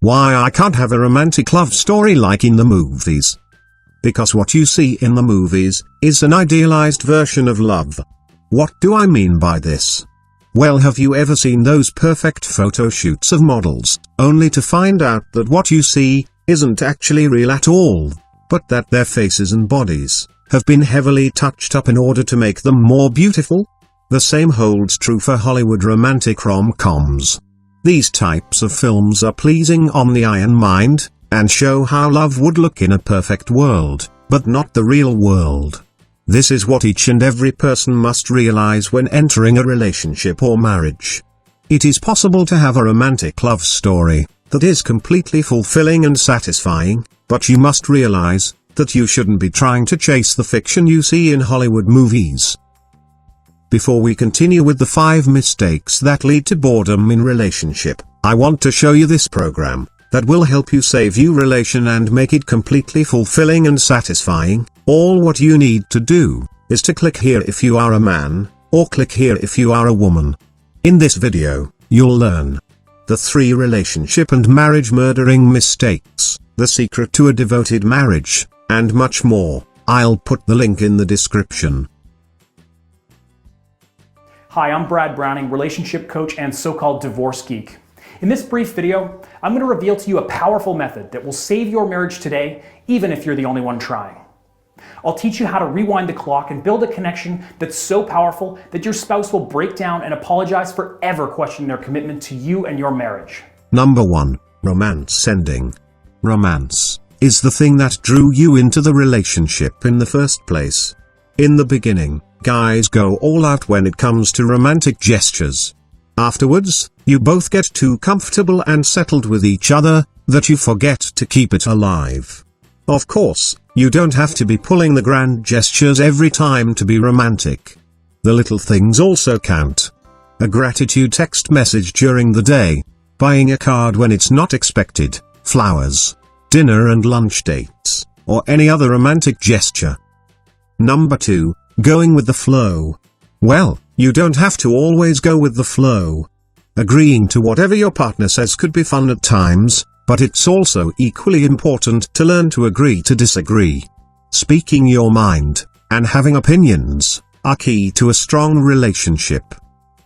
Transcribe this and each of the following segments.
Why I can't have a romantic love story like in the movies? Because what you see in the movies is an idealized version of love. What do I mean by this? Well, have you ever seen those perfect photo shoots of models, only to find out that what you see isn't actually real at all, but that their faces and bodies have been heavily touched up in order to make them more beautiful? The same holds true for Hollywood romantic rom-coms. These types of films are pleasing on the eye and mind, and show how love would look in a perfect world, but not the real world. This is what each and every person must realize when entering a relationship or marriage. It is possible to have a romantic love story that is completely fulfilling and satisfying, but you must realize that you shouldn't be trying to chase the fiction you see in Hollywood movies. Before we continue with the 5 mistakes that lead to boredom in relationship, I want to show you this program that will help you save your relation and make it completely fulfilling and satisfying. All what you need to do is to click here if you are a man, or click here if you are a woman. In this video, you'll learn the 3 relationship and marriage murdering mistakes, the secret to a devoted marriage, and much more. I'll put the link in the description. Hi, I'm Brad Browning, relationship coach and so-called divorce geek. In this brief video, I'm going to reveal to you a powerful method that will save your marriage today, even if you're the only one trying. I'll teach you how to rewind the clock and build a connection that's so powerful that your spouse will break down and apologize for ever questioning their commitment to you and your marriage. Number 1. Romance ending. Romance is the thing that drew you into the relationship in the first place. In the beginning, guys go all out when it comes to romantic gestures. Afterwards, you both get too comfortable and settled with each other that you forget to keep it alive. Of course, you don't have to be pulling the grand gestures every time to be romantic. The little things also count. A gratitude text message during the day, buying a card when it's not expected, flowers, dinner and lunch dates, or any other romantic gesture. Number 2. Going with the flow. Well, you don't have to always go with the flow. Agreeing to whatever your partner says could be fun at times, but it's also equally important to learn to agree to disagree. Speaking your mind, and having opinions, are key to a strong relationship.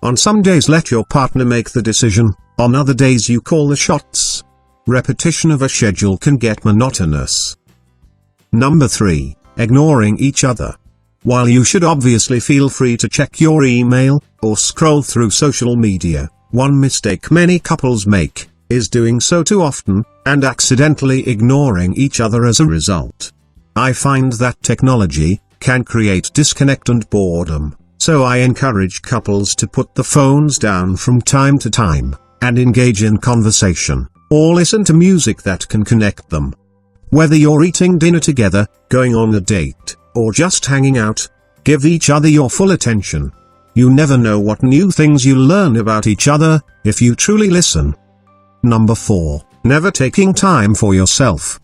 On some days let your partner make the decision, on other days you call the shots. Repetition of a schedule can get monotonous. Number 3. Ignoring each other. While you should obviously feel free to check your email, or scroll through social media, one mistake many couples make is doing so too often, and accidentally ignoring each other as a result. I find that technology can create disconnect and boredom, so I encourage couples to put the phones down from time to time, and engage in conversation, or listen to music that can connect them. Whether you're eating dinner together, going on a date, or just hanging out, give each other your full attention. You never know what new things you'll learn about each other, if you truly listen. Number 4. Never taking time for yourself.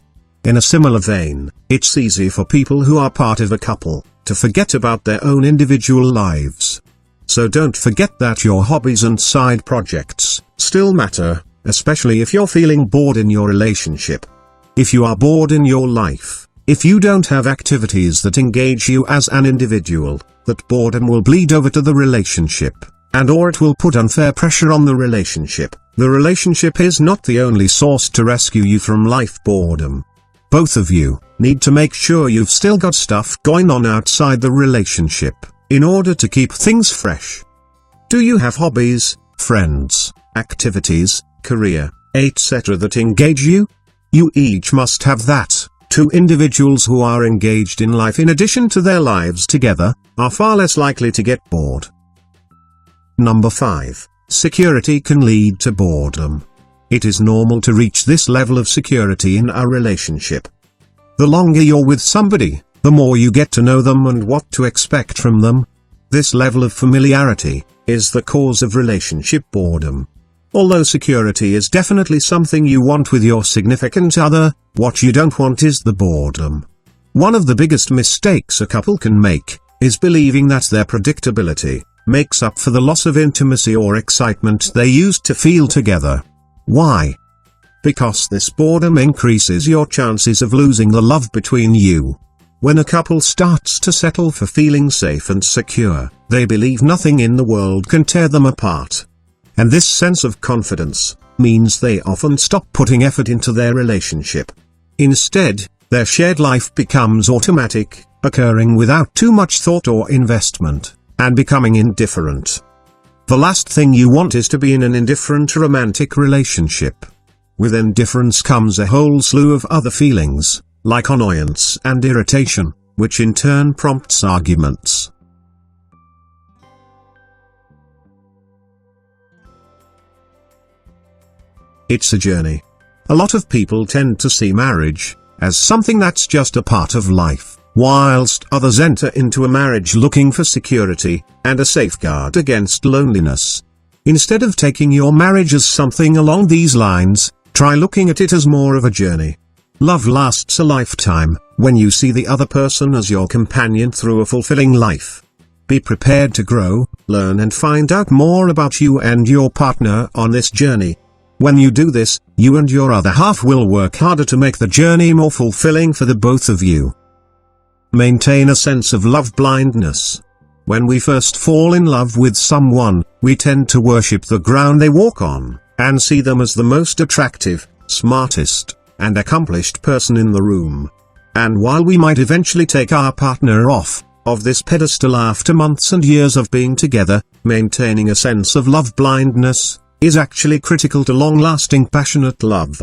In a similar vein, it's easy for people who are part of a couple to forget about their own individual lives. So don't forget that your hobbies and side projects still matter, especially if you're feeling bored in your relationship. If you are bored in your life, if you don't have activities that engage you as an individual, that boredom will bleed over to the relationship, or it will put unfair pressure on the relationship. The relationship is not the only source to rescue you from life boredom. Both of you need to make sure you've still got stuff going on outside the relationship, in order to keep things fresh. Do you have hobbies, friends, activities, career, etc. that engage you? You each must have that. 2 individuals who are engaged in life in addition to their lives together, are far less likely to get bored. Number 5. Security can lead to boredom. It is normal to reach this level of security in a relationship. The longer you're with somebody, the more you get to know them and what to expect from them. This level of familiarity is the cause of relationship boredom. Although security is definitely something you want with your significant other, what you don't want is the boredom. One of the biggest mistakes a couple can make is believing that their predictability makes up for the loss of intimacy or excitement they used to feel together. Why? because this boredom increases your chances of losing the love between you. When a couple starts to settle for feeling safe and secure, they believe nothing in the world can tear them apart. And this sense of confidence means they often stop putting effort into their relationship. Instead, their shared life becomes automatic, occurring without too much thought or investment, and becoming indifferent. The last thing you want is to be in an indifferent romantic relationship. With indifference comes a whole slew of other feelings, like annoyance and irritation, which in turn prompts arguments. It's a journey. A lot of people tend to see marriage as something that's just a part of life, whilst others enter into a marriage looking for security and a safeguard against loneliness. Instead of taking your marriage as something along these lines, try looking at it as more of a journey. Love lasts a lifetime when you see the other person as your companion through a fulfilling life. Be prepared to grow, learn and find out more about you and your partner on this journey. When you do this, you and your other half will work harder to make the journey more fulfilling for the both of you. Maintain a sense of love blindness. When we first fall in love with someone, we tend to worship the ground they walk on, and see them as the most attractive, smartest, and accomplished person in the room. And while we might eventually take our partner off of this pedestal after months and years of being together, maintaining a sense of love blindness is actually critical to long-lasting passionate love.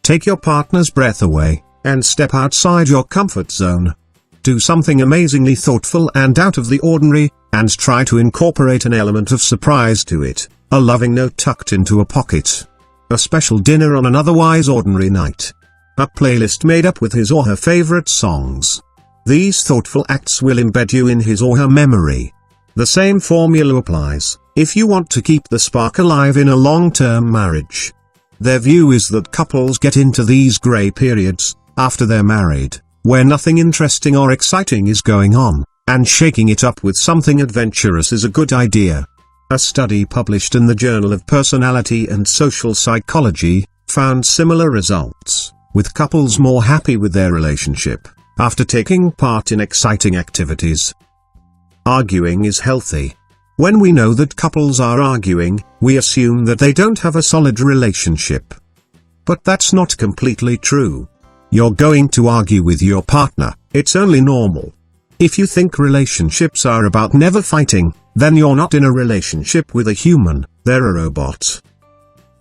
Take your partner's breath away, and step outside your comfort zone. Do something amazingly thoughtful and out of the ordinary, and try to incorporate an element of surprise to it, a loving note tucked into a pocket, a special dinner on an otherwise ordinary night, a playlist made up with his or her favorite songs. These thoughtful acts will embed you in his or her memory. The same formula applies if you want to keep the spark alive in a long-term marriage. Their view is that couples get into these grey periods after they're married, where nothing interesting or exciting is going on, and shaking it up with something adventurous is a good idea. A study published in the Journal of Personality and Social Psychology found similar results, with couples more happy with their relationship after taking part in exciting activities. Arguing is healthy. When we know that couples are arguing, we assume that they don't have a solid relationship. But that's not completely true. You're going to argue with your partner, it's only normal. If you think relationships are about never fighting, then you're not in a relationship with a human, they're a robot.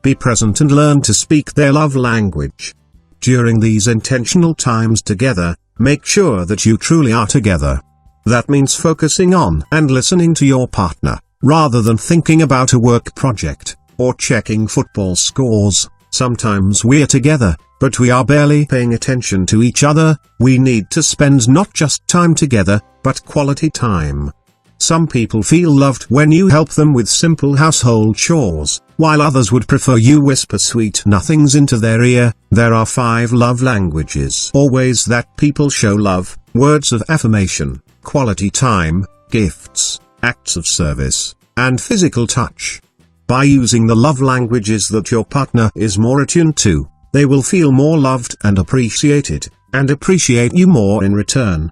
Be present and learn to speak their love language. During these intentional times together, make sure that you truly are together. That means focusing on and listening to your partner, rather than thinking about a work project, or checking football scores. Sometimes we're together, but we are barely paying attention to each other. We need to spend not just time together, but quality time. Some people feel loved when you help them with simple household chores, while others would prefer you whisper sweet nothings into their ear. There are 5 love languages or ways that people show love: words of affirmation, quality time, gifts, acts of service, and physical touch. By using the love languages that your partner is more attuned to, they will feel more loved and appreciated, and appreciate you more in return.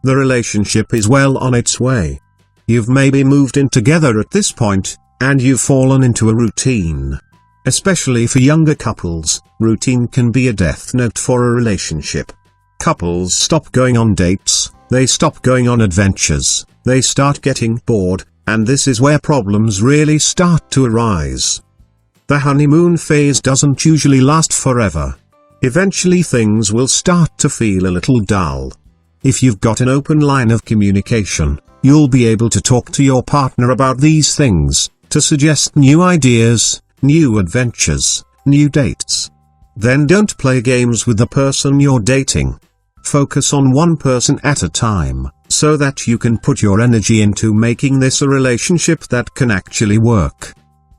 The relationship is well on its way. You've maybe moved in together at this point, and you've fallen into a routine. Especially for younger couples, routine can be a death note for a relationship. Couples stop going on dates, they stop going on adventures, they start getting bored, and this is where problems really start to arise. The honeymoon phase doesn't usually last forever. Eventually things will start to feel a little dull. If you've got an open line of communication, you'll be able to talk to your partner about these things, to suggest new ideas, new adventures, new dates. Then don't play games with the person you're dating. Focus on one person at a time, so that you can put your energy into making this a relationship that can actually work.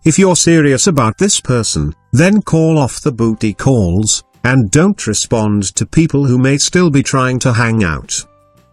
If you're serious about this person, then call off the booty calls, and don't respond to people who may still be trying to hang out.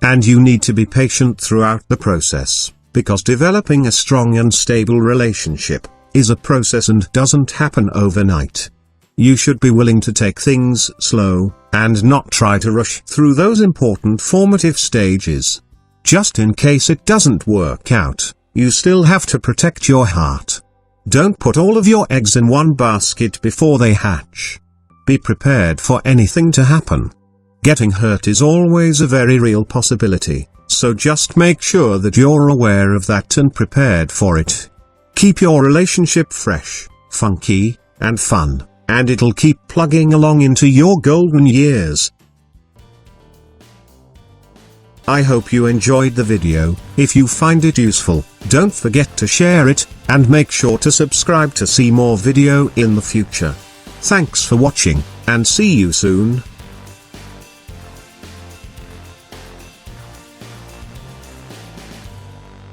And you need to be patient throughout the process, because developing a strong and stable relationship is a process and doesn't happen overnight. You should be willing to take things slow, and not try to rush through those important formative stages. Just in case it doesn't work out, you still have to protect your heart. Don't put all of your eggs in one basket before they hatch. Be prepared for anything to happen. Getting hurt is always a very real possibility, so just make sure that you're aware of that and prepared for it. Keep your relationship fresh, funky, and fun, and it'll keep plugging along into your golden years. I hope you enjoyed the video. If you find it useful, don't forget to share it, and make sure to subscribe to see more video in the future. Thanks for watching, and see you soon.